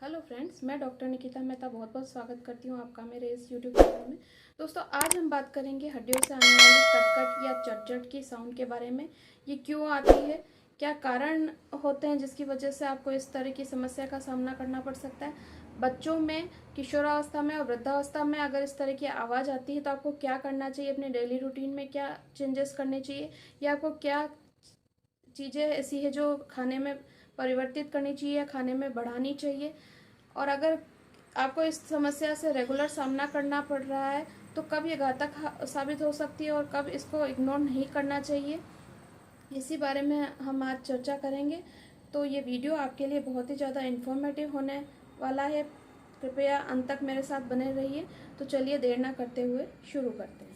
Hello friends, मैं doctor Nikita Mehta बहुत बहुत स्वागत करती हूँ आपका मेरे इस यूट्यूब चैनल में। दोस्तों, आज हम बात करेंगे हड्डियों से आने वाली कट-कट या चट-चट की साउंड के बारे में। ये क्यों आती है, क्या कारण होते हैं जिसकी वजह से आपको इस तरह की समस्या का सामना करना पड़ सकता है। बच्चों में, किशोरावस्था में और वृद्धावस्था में अगर इस तरह की आवाज़ आती है तो आपको क्या करना चाहिए, अपने डेली रूटीन में क्या चेंजेस करने चाहिए, या आपको क्या चीज़ें ऐसी है जो खाने में परिवर्तित करनी चाहिए या खाने में बढ़ानी चाहिए। और अगर आपको इस समस्या से रेगुलर सामना करना पड़ रहा है तो कब ये घातक साबित हो सकती है और कब इसको इग्नोर नहीं करना चाहिए, इसी बारे में हम आज चर्चा करेंगे। तो ये वीडियो आपके लिए बहुत ही ज़्यादा इन्फॉर्मेटिव होने वाला है। कृपया अंत तक मेरे साथ बने रहिए। तो चलिए देर ना करते हुए शुरू करते हैं।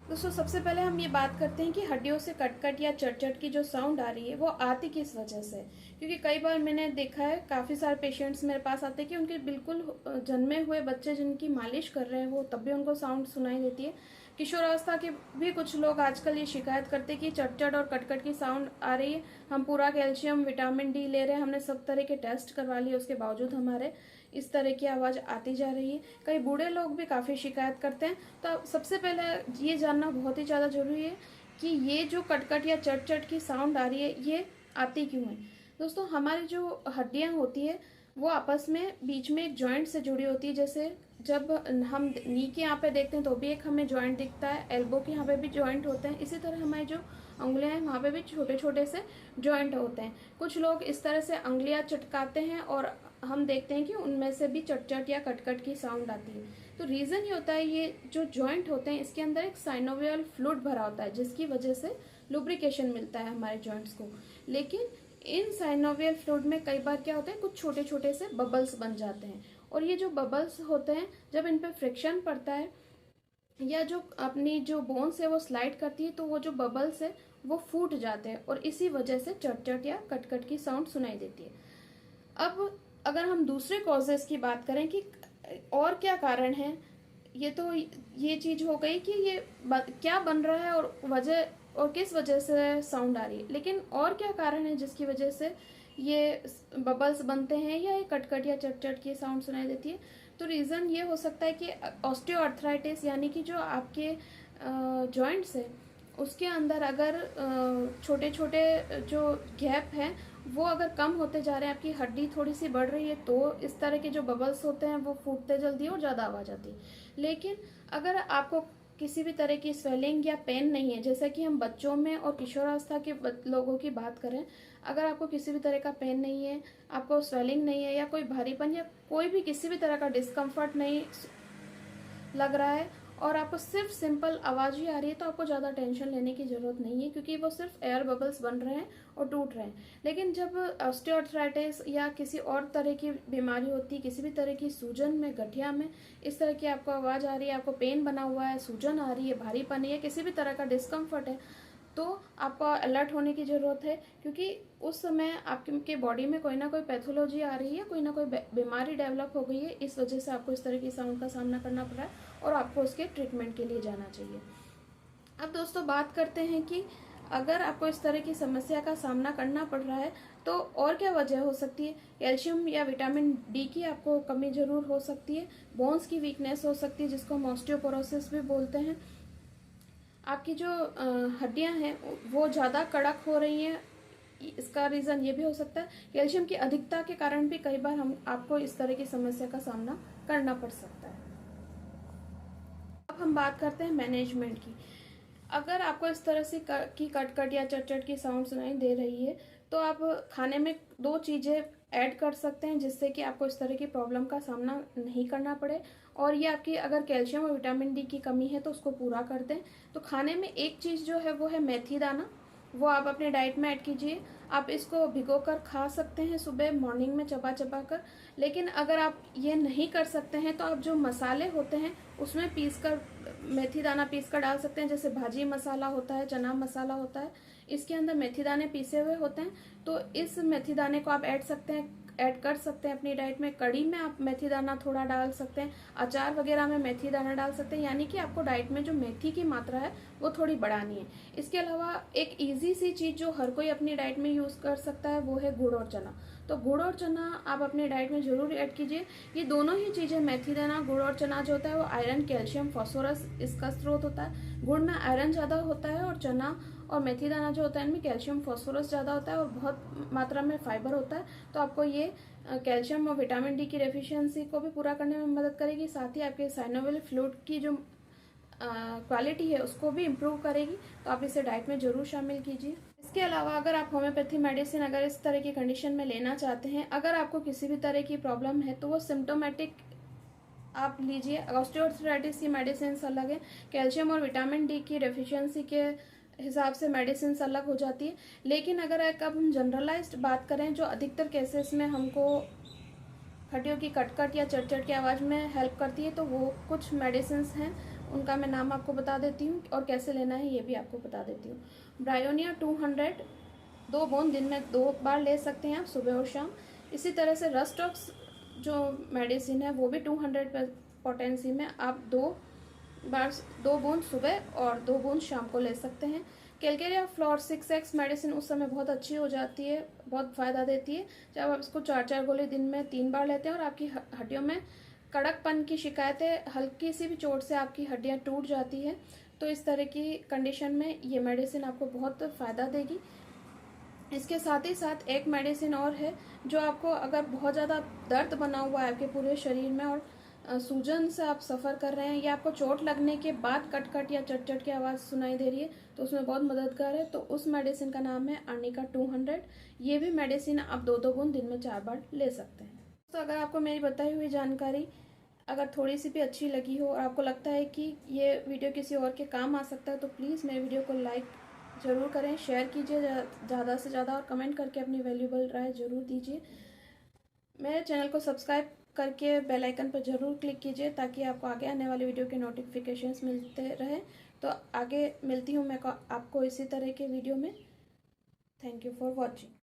दोस्तों, सबसे पहले हम ये बात करते हैं कि हड्डियों से कट-कट या चट-चट की जो साउंड आ रही है वो आती किस वजह से। क्योंकि कई बार मैंने देखा है, काफ़ी सारे पेशेंट्स मेरे पास आते हैं कि उनके बिल्कुल जन्मे हुए बच्चे जिनकी मालिश कर रहे हैं वो तब भी उनको साउंड सुनाई देती है। किशोरावस्था के भी कुछ लोग आजकल ये शिकायत करते हैं कि चट-चट और कट-कट की साउंड आ रही है। हम पूरा कैल्शियम, विटामिन डी ले रहे हैं, हमने सब तरह के टेस्ट करवा लिए, उसके बावजूद हमारे इस तरह की आवाज़ आती जा रही है। कई बूढ़े लोग भी काफ़ी शिकायत करते हैं। तो सबसे पहले ये जानना बहुत ही ज़्यादा ज़रूरी है कि ये जो कट-कट या चट-चट की साउंड आ रही है ये आती क्यों है। दोस्तों, हमारी जो हड्डियाँ होती है वो आपस में बीच में एक जॉइंट से जुड़ी होती है। जैसे जब हम नी के यहाँ पे देखते हैं तो भी एक हमें जॉइंट दिखता है, एल्बो के यहाँ पे भी जॉइंट होते हैं। इसी तरह हमारी जो उंगलियां हैं वहाँ पे भी छोटे छोटे से जॉइंट होते हैं। कुछ लोग इस तरह से उंगलियां चटकाते हैं और हम देखते हैं कि उनमें से भी चट-चट या कट-कट की साउंड आती है। तो रीज़न ये होता है, ये जो जॉइंट होते हैं इसके अंदर एक साइनोवियल फ्लूइड भरा होता है जिसकी वजह से लुब्रिकेशन मिलता है हमारे जॉइंट्स को। लेकिन इन साइनोवियल फ्लूइड में कई बार क्या होता है, कुछ छोटे छोटे से बबल्स बन जाते हैं। और ये जो बबल्स होते हैं, जब इन पर फ्रिक्शन पड़ता है या जो अपनी जो बोन्स है वो स्लाइड करती है तो वो जो बबल्स है वो फूट जाते हैं और इसी वजह से चट-चट या कट-कट की साउंड सुनाई देती है। अब अगर हम दूसरे कॉजेस की बात करें कि और क्या कारण है, ये तो ये चीज हो गई कि ये क्या बन रहा है और वजह और किस वजह से साउंड आ रही है। लेकिन और क्या कारण है जिसकी वजह से ये बबल्स बनते हैं या ये कटकट या चट-चट की साउंड सुनाई देती है। तो रीज़न ये हो सकता है कि ऑस्टियोआर्थराइटिस, यानी कि जो आपके जॉइंट्स है उसके अंदर अगर छोटे छोटे जो गैप हैं वो अगर कम होते जा रहे हैं, आपकी हड्डी थोड़ी सी बढ़ रही है तो इस तरह के जो बबल्स होते हैं वो फूटते जल्दी और ज़्यादा आवाज़ आती है। लेकिन अगर आपको किसी भी तरह की स्वेलिंग या पेन नहीं है, जैसे कि हम बच्चों में और किशोरावस्था के लोगों की बात करें, अगर आपको किसी भी तरह का पेन नहीं है, आपको स्वेलिंग नहीं है या कोई भारीपन या कोई भी किसी भी तरह का डिस्कम्फर्ट नहीं लग रहा है और आपको सिर्फ सिंपल आवाज़ ही आ रही है, तो आपको ज़्यादा टेंशन लेने की ज़रूरत नहीं है, क्योंकि वो सिर्फ एयर बबल्स बन रहे हैं और टूट रहे हैं। लेकिन जब ऑस्टियोआर्थराइटिस या किसी और तरह की बीमारी होती है, किसी भी तरह की सूजन में, गठिया में इस तरह की आपको आवाज़ आ रही है, आपको पेन बना हुआ है, सूजन आ रही है, भारीपन है, किसी भी तरह का डिस्कम्फर्ट है, तो आपको अलर्ट होने की ज़रूरत है। क्योंकि उस समय आपके बॉडी में कोई ना कोई पैथोलॉजी आ रही है, कोई ना कोई बीमारी डेवलप हो गई है, इस वजह से आपको इस तरह की साउंड का सामना करना पड़ रहा है और आपको उसके ट्रीटमेंट के लिए जाना चाहिए। अब दोस्तों, बात करते हैं कि अगर आपको इस तरह की समस्या का सामना करना पड़ रहा है तो और क्या वजह हो सकती है। कैल्शियम या विटामिन डी की आपको कमी जरूर हो सकती है, बोन्स की वीकनेस हो सकती है जिसको हम ऑस्टियोपोरोसिस भी बोलते हैं, आपकी जो हड्डियां हैं वो ज़्यादा कड़क हो रही हैं, इसका रीज़न ये भी हो सकता है। कैल्शियम की अधिकता के कारण भी कई बार हम आपको इस तरह की समस्या का सामना करना पड़ सकता है। अब हम बात करते हैं मैनेजमेंट की। अगर आपको इस तरह से की कट-कट या चट-चट की साउंड सुनाई दे रही है तो आप खाने में दो चीज़ें ऐड कर सकते हैं जिससे कि आपको इस तरह की प्रॉब्लम का सामना नहीं करना पड़े और ये आपकी अगर कैल्शियम और विटामिन डी की कमी है तो उसको पूरा कर दें। तो खाने में एक चीज़ जो है वो है मेथी दाना, वो आप अपने डाइट में ऐड कीजिए। आप इसको भिगोकर खा सकते हैं सुबह मॉर्निंग में चबा चबा कर। लेकिन अगर आप ये नहीं कर सकते हैं तो आप जो मसाले होते हैं उसमें पीसकर मेथी दाना पीसकर डाल सकते हैं। जैसे भाजी मसाला होता है, चना मसाला होता है, इसके अंदर मेथी दाने पीसे हुए होते हैं, तो इस मेथी दाने को आप ऐड सकते हैं ऐड कर सकते हैं अपनी डाइट में। कड़ी में आप मेथी दाना थोड़ा डाल सकते हैं, अचार वगैरह में मेथी दाना डाल सकते हैं, यानी कि आपको डाइट में जो मेथी की मात्रा है वो थोड़ी बढ़ानी है। इसके अलावा एक ईजी सी चीज़ जो हर कोई अपनी डाइट में यूज़ कर सकता है वो है गुड़ और चना। तो गुड़ और चना आप अपनी डाइट में ज़रूर ऐड कीजिए। ये दोनों ही चीज़ें, मेथी दाना, गुड़ और चना जो होता है वो आयरन, कैल्शियम, फास्फोरस इसका स्रोत होता है। गुड़ में आयरन ज़्यादा होता है और चना और मेथी दाना जो होता है इनमें कैल्शियम, फास्फोरस ज़्यादा होता है और बहुत मात्रा में फाइबर होता है। तो आपको ये कैल्शियम और विटामिन डी की डेफिशिएंसी को भी पूरा करने में मदद करेगी। साथ ही आपके साइनोवियल फ्लूइड की जो क्वालिटी है उसको भी इम्प्रूव करेगी। तो आप इसे डाइट में ज़रूर शामिल कीजिए। इसके अलावा अगर आप होम्योपैथी मेडिसिन अगर इस तरह की कंडीशन में लेना चाहते हैं, अगर आपको किसी भी तरह की प्रॉब्लम है तो वो सिम्टोमेटिक आप लीजिए। ऑस्टियोआर्थराइटिस की मेडिसिन अलग है, कैल्शियम और विटामिन डी की डेफिशिएंसी के हिसाब से मेडिसिन अलग हो जाती है। लेकिन अगर एक अब हम जनरलाइज्ड बात करें जो अधिकतर केसेस में हमको हड्डियों की कटकट या चटचट की आवाज़ में हेल्प करती है, तो वो कुछ मेडिसिन हैं, उनका मैं नाम आपको बता देती हूँ और कैसे लेना है ये भी आपको बता देती हूँ। ब्रायोनिया 200 2 बूंद दिन में 2 बार ले सकते हैं आप, सुबह और शाम। इसी तरह से रस्टॉक्स जो मेडिसिन है वो भी 200 पोटेंसी में आप 2 बूंद सुबह और 2 बूंद शाम को ले सकते हैं। कैलकेरिया फ्लोर 6x मेडिसिन उस समय बहुत अच्छी हो जाती है, बहुत फ़ायदा देती है जब आप इसको 4 गोली दिन में 3 बार लेते हैं और आपकी हड्डियों में कड़कपन की शिकायतें, हल्की सी भी चोट से आपकी हड्डियां टूट जाती है, तो इस तरह की कंडीशन में ये मेडिसिन आपको बहुत फ़ायदा देगी। इसके साथ ही साथ एक मेडिसिन और है जो आपको, अगर बहुत ज़्यादा दर्द बना हुआ है आपके पूरे शरीर में और सूजन से आप सफ़र कर रहे हैं या आपको चोट लगने के बाद कट या चट की आवाज़ सुनाई दे रही है, तो उसमें बहुत मददगार है। तो उस मेडिसिन का नाम है अर्निका 200। ये भी मेडिसिन आप 2 बूंद दिन में 4 बार ले सकते हैं। तो अगर आपको मेरी बताई हुई जानकारी अगर थोड़ी सी भी अच्छी लगी हो और आपको लगता है कि ये वीडियो किसी और के काम आ सकता है, तो प्लीज़ मेरे वीडियो को लाइक ज़रूर करें, शेयर कीजिए ज़्यादा से ज़्यादा और कमेंट करके अपनी वैल्यूबल राय ज़रूर दीजिए। मेरे चैनल को सब्सक्राइब करके बेल आइकन पर ज़रूर क्लिक कीजिए ताकि आपको आगे आने वाली वीडियो के नोटिफिकेशंस मिलते रहे। तो आगे मिलती हूँ मैं आपको इसी तरह के वीडियो में। Thank you for watching.